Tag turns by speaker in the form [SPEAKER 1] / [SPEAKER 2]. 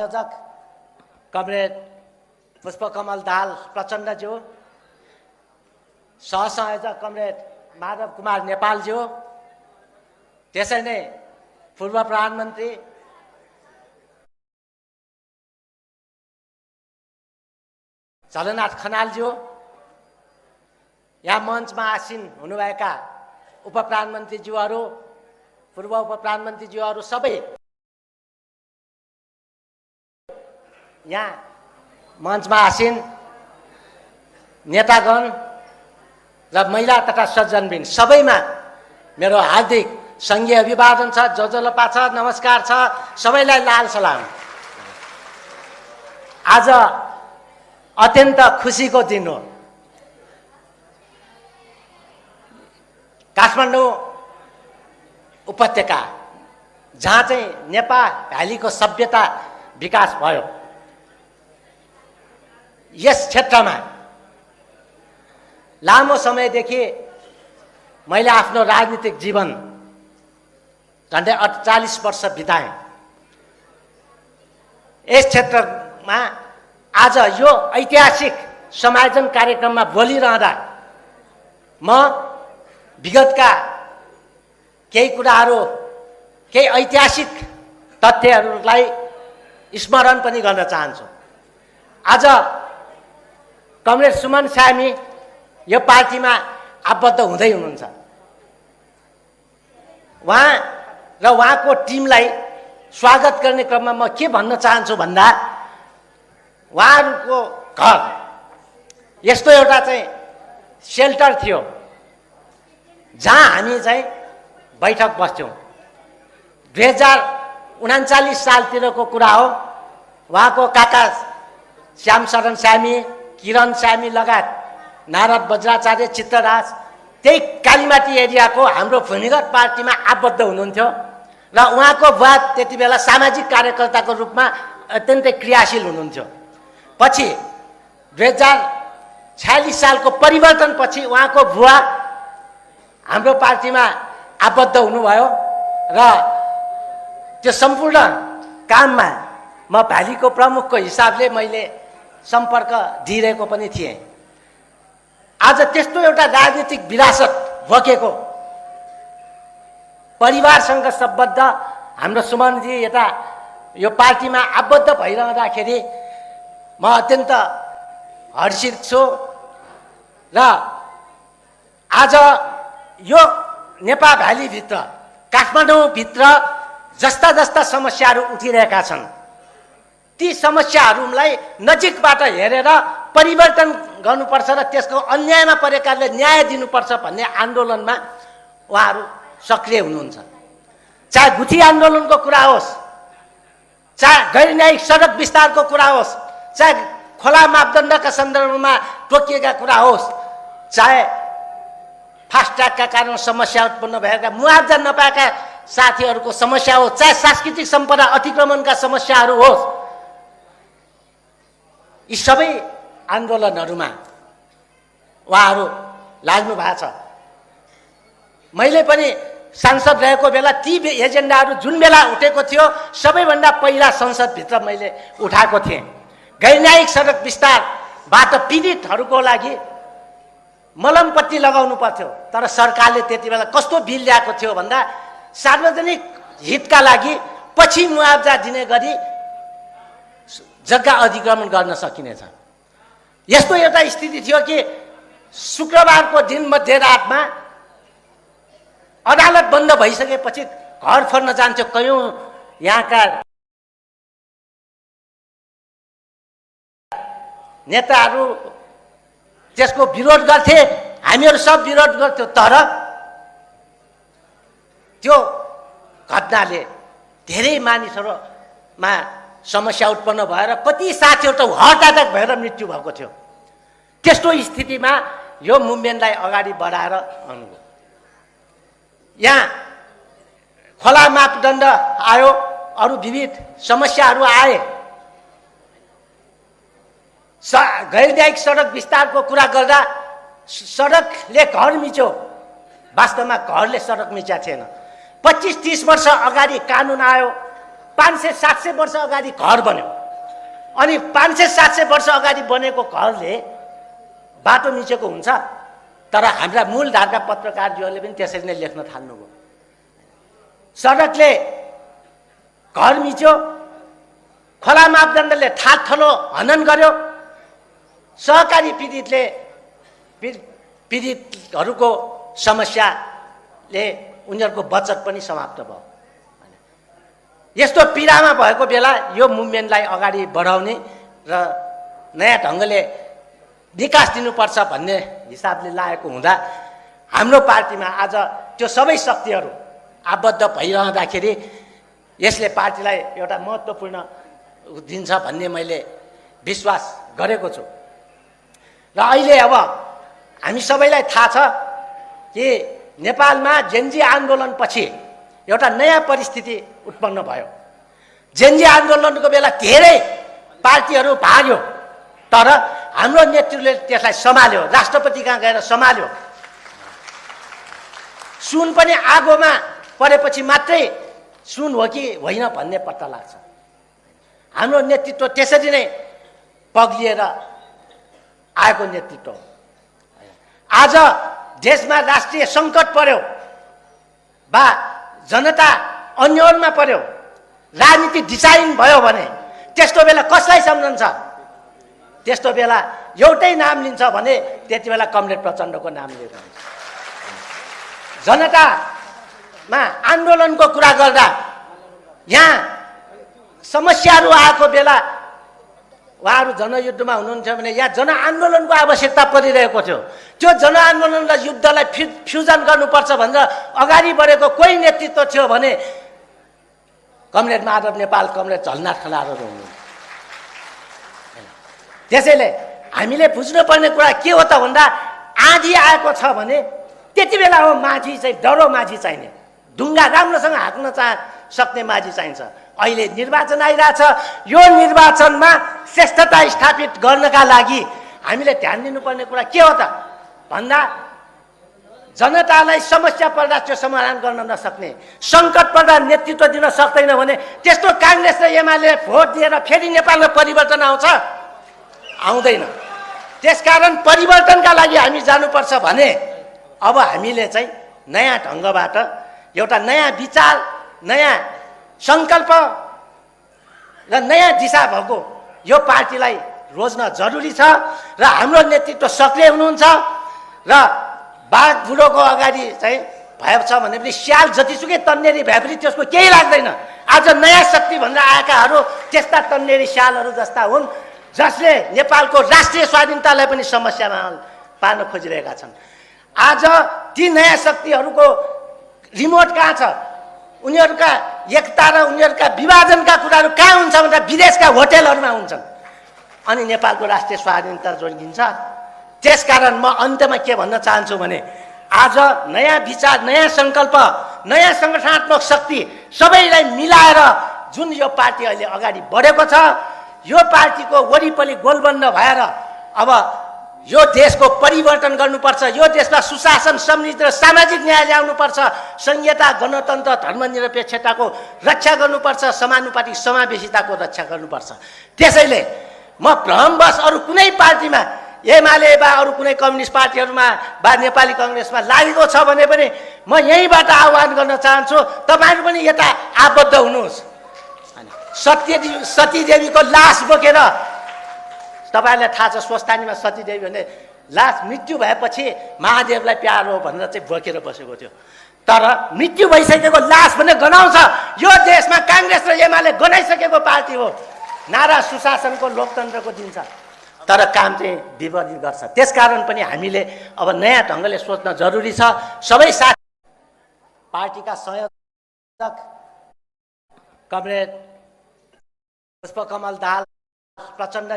[SPEAKER 1] संयोजक कमरेड पुष्पकमल दाहाल प्रचण्डज्यू, सहसंयोजक कमरेड माधव कुमार नेपालज्यू, त्यसै नै पूर्व प्रधानमन्त्री झलनाथ खनालज्यू, यहाँ मञ्चमा आसीन हुनुभएका उप प्रधानमन्त्रीज्यूहरू, पूर्व उप प्रधानमन्त्रीज्यूहरू सबै यहाँ मञ्चमा आसीन नेतागण र महिला तथा सज्जनबिन सबैमा मेरो हार्दिक सङ्घीय अभिवादन छ, जोजोलपा छ, नमस्कार छ, सबैलाई लाल सलाम। आज अत्यन्त खुसीको दिन हो। काठमाडौँ उपत्यका जहाँ चाहिँ नेपाल भ्यालीको सभ्यता विकास भयो, यस क्षेत्रमा लामो समयदेखि मैले आफ्नो राजनीतिक जीवन झन्डै 48 वर्ष बिताएँ। यस क्षेत्रमा आज यो ऐतिहासिक समायोजन कार्यक्रममा बोलिरहँदा म विगतका केही कुराहरू, केही ऐतिहासिक तथ्यहरूलाई स्मरण पनि गर्न चाहन्छु। आज कमरेड सुमन सामी यो पार्टीमा आबद्ध हुँदै हुनुहुन्छ। उहाँ र उहाँको टिमलाई स्वागत गर्ने क्रममा म के भन्न चाहन्छु भन्दा, उहाँहरूको घर यस्तो एउटा चाहिँ सेल्टर थियो जहाँ हामी चाहिँ बैठक बस्थ्यौँ। 2039 सालतिरको कुरा हो। उहाँको काका श्यामशरण सामी, किरण सामी लगायत नारद बज्राचार्य, चित्रराज त्यही कालीमाटी एरियाको हाम्रो भूमिगत पार्टीमा आबद्ध हुनुहुन्थ्यो र उहाँको बुवा त्यति बेला सामाजिक कार्यकर्ताको रूपमा अत्यन्तै क्रियाशील हुनुहुन्थ्यो। पछि 2046 सालको परिवर्तनपछि उहाँको बुवा हाम्रो पार्टीमा आबद्ध हुनुभयो र त्यो सम्पूर्ण काममा म भ्यालीको प्रमुखको हिसाबले मैले सम्पर्क दिइरहेको पनि थिएँ। आज त्यस्तो एउटा राजनीतिक विरासत बोकेको परिवारसँग सम्बद्ध हाम्रो सुमनजी यता यो पार्टीमा आबद्ध भइरहँदाखेरि म अत्यन्त हर्षित छु। र आज यो नेपाल भ्यालीभित्र, काठमाडौँभित्र जस्ता जस्ता समस्याहरू उठिरहेका छन्, ती समस्याहरूलाई नजिकबाट हेरेर परिवर्तन गर्नुपर्छ र त्यसको अन्यायमा परेकाले न्याय दिनुपर्छ भन्ने आन्दोलनमा उहाँहरू सक्रिय हुनुहुन्छ। चाहे गुठी आन्दोलनको कुरा होस्, चाहे गैर न्यायिक सडक विस्तारको कुरा होस्, चाहे खोला मापदण्डका सन्दर्भमा तोकिएका कुरा होस्, चाहे फास्ट्यागका कारण समस्या उत्पन्न भएका मुआवजा नपाएका साथीहरूको समस्या होस्, चाहे सांस्कृतिक सम्पदा अतिक्रमणका समस्याहरू होस्, यी सबै आन्दोलनहरूमा उहाँहरू लाग्नु भएको छ। मैले पनि सांसद रहेको बेला ती एजेन्डाहरू जुन बेला उठेको थियो सबैभन्दा पहिला संसदभित्र मैले उठाएको थिएँ। गैरन्यायिक सडक विस्तारबाट पीडितहरूको लागि मलमपट्टि लगाउनु पर्थ्यो, तर सरकारले त्यति बेला कस्तो बिल ल्याएको थियो भन्दा सार्वजनिक हितका लागि पछि मुआवजा दिने गरी जग्गा अधिग्रहण गर्न सकिनेछ। यस्तो एउटा स्थिति थियो कि शुक्रबारको दिन मध्यरातमा अदालत बन्द भइसकेपछि घर फर्न जान्थ्यो। कयौं यहाँका नेताहरू त्यसको विरोध गर्थे, हामीहरू सब विरोध गर्थ्यौँ, तर त्यो घटनाले धेरै मानिसहरूमा समस्या उत्पन्न भएर कति साथीहरू त हार्ट एट्याक भएर मृत्यु भएको थियो। त्यस्तो स्थितिमा यो मुभमेन्टलाई अगाडि बढाएर आउनुभयो। यहाँ खोला मापदण्ड आयो, अरू विविध समस्याहरू आए, गैर न्यायिक सडक विस्तारको कुरा गर्दा सडकले घर मिच्यो, वास्तवमा घरले सडक मिच्या थिएन। 25-30 वर्ष अगाडि कानुन आयो, 500-700 वर्ष अगाडि घर बन्यो। अनि 500-700 वर्ष अगाडि बनेको घरले बाटो मिचेको हुन्छ, तर हाम्रा मूलधारका पत्रकारज्यूहरूले पनि त्यसरी नै लेख्न थाल्नुभयो। सडकले घर मिच्यो, खोला मापदण्डले ठाडठलो हनन गर्यो, सहकारी पीडितहरूको समस्याले उनीहरूको बचत पनि समाप्त भयो। यस्तो पीडामा भएको बेला यो मुभमेन्टलाई अगाडि बढाउने र नयाँ ढङ्गले विकास दिनुपर्छ भन्ने हिसाबले लागेको हुँदा हाम्रो पार्टीमा आज त्यो सबै शक्तिहरू आबद्ध भइरहँदाखेरि यसले पार्टीलाई एउटा महत्त्वपूर्ण दिन्छ भन्ने मैले विश्वास गरेको छु। र अहिले अब हामी सबैलाई थाहा छ कि नेपालमा जेन्जी आन्दोलनपछि एउटा नयाँ परिस्थिति उत्पन्न भयो। जेन्जी आन्दोलनको बेला धेरै पार्टीहरू भाग्यो, तर हाम्रो नेतृत्वले त्यसलाई सम्हाल्यो, राष्ट्रपति कहाँ गएर सम्हाल्यो। सुन पनि आगोमा परेपछि मात्रै सुन हो कि होइन भन्ने पत्ता लाग्छ। हाम्रो नेतृत्व त्यसरी नै पग्लिएर आएको नेतृत्व। आज देशमा राष्ट्रिय सङ्कट पर्यो वा जनता अन्योलमा पर्यो, राजनीति डिजाइन भयो भने त्यस्तो बेला कसलाई सम्झन्छ? त्यस्तो बेला एउटै नाम लिन्छ भने त्यति बेला कमरेड प्रचण्डको नाम लिएर हुन्छ। जनतामा आन्दोलनको कुरा गर्दा यहाँ समस्याहरू आएको बेला उहाँहरू जनयुद्धमा हुनुहुन्थ्यो भने यहाँ जनआन्दोलनको आवश्यकता परिरहेको थियो। त्यो जनआन्दोलनलाई युद्धलाई फ्युजन गर्नुपर्छ भनेर अगाडि बढेको कोही नेतृत्व थियो भने कमरेड माधव नेपाल, कमरेड झलनाथ खनालहरू हुनुहुन्थ्यो। त्यसैले हामीले बुझ्नुपर्ने कुरा के हो त भन्दा आँधी आएको छ भने त्यति बेला हो माझी चाहिँ डरो माझी चाहिने, ढुङ्गा राम्रोसँग हाँक्न सक्ने माझी चाहिन्छ। अहिले निर्वाचन आइरहेछ, यो निर्वाचनमा श्रेष्ठता स्थापित गर्नका लागि हामीले ध्यान दिनुपर्ने कुरा के हो त भन्दा जनतालाई समस्या पर्दा त्यो समाधान गर्न नसक्ने, सङ्कट पर्दा नेतृत्व दिन सक्दैन भने त्यस्तो काङ्ग्रेस र एमाले भोट दिएर फेरि नेपालमा परिवर्तन आउँछ? आउँदैन। त्यसकारण परिवर्तनका लागि हामी जानुपर्छ भने अब हामीले चाहिँ नयाँ ढङ्गबाट एउटा नयाँ विचार, नयाँ सङ्कल्प र नयाँ दिशा भएको यो पार्टीलाई रोज्न जरुरी छ। र हाम्रो नेतृत्व सक्रिय हुनुहुन्छ र बाघ बुढोको अगाडि चाहिँ भएको छ भने पनि स्याल जतिसुकै तन्नेरी भए पनि त्यसको केही लाग्दैन। आज नयाँ शक्ति भनेर आएकाहरू त्यस्ता तन्नेरी स्यालहरू जस्ता हुन् जसले नेपालको राष्ट्रिय स्वाधीनतालाई पनि समस्यामा पार्न खोजिरहेका छन्। आज ती नयाँ शक्तिहरूको रिमोट कहाँ छ? उनीहरूका एकता र उनीहरूका विभाजनका कुराहरू कहाँ हुन्छ भन्दा विदेशका होटेलहरूमा हुन्छन्। अनि नेपालको राष्ट्रिय स्वाधीनता जोगिन्छ। त्यसकारण म अन्त्यमा के भन्न चाहन्छु भने आज नयाँ विचार, नयाँ सङ्कल्प, नयाँ सङ्गठनात्मक शक्ति सबैलाई मिलाएर जुन यो पार्टी अहिले अगाडि बढेको छ, यो पार्टीको वरिपरि गोलबन्द भएर अब यो देशको परिवर्तन गर्नुपर्छ, यो देशमा सुशासन, समृद्धि र सामाजिक न्याय ल्याउनुपर्छ, संहिता, गणतन्त्र, धर्मनिरपेक्षताको रक्षा गर्नुपर्छ, समानुपातिक समावेशिताको रक्षा गर्नुपर्छ। त्यसैले म भ्रमवश अरू कुनै पार्टीमा एमाले वा अरू कुनै कम्युनिस्ट पार्टीहरूमा वा नेपाली कङ्ग्रेसमा लागेको छ भने पनि म यहीँबाट आह्वान गर्न चाहन्छु, तपाईँहरू पनि यता आबद्ध हुनुहोस्। सतीदेवीको लास बोकेर, तपाईँहरूलाई थाहा छ स्वस्थानीमा सतीदेवी भने लास मृत्यु भएपछि महादेवलाई प्यार हो भनेर चाहिँ बोकेर बसेको थियो। तर मृत्यु भइसकेको लास भने गनाउँछ। यो देशमा काङ्ग्रेस र एमाले गनाइसकेको पार्टी हो। नारा सुशासनको, लोकतन्त्रको दिन्छ, तर काम चाहिँ विपरीत गर्छ। त्यसकारण पनि हामीले अब नयाँ ढङ्गले सोच्न जरुरी छ। सबै साथ पार्टीका संयोजक कमरेड पुष्पकमल दाहाल, प्रचण्ड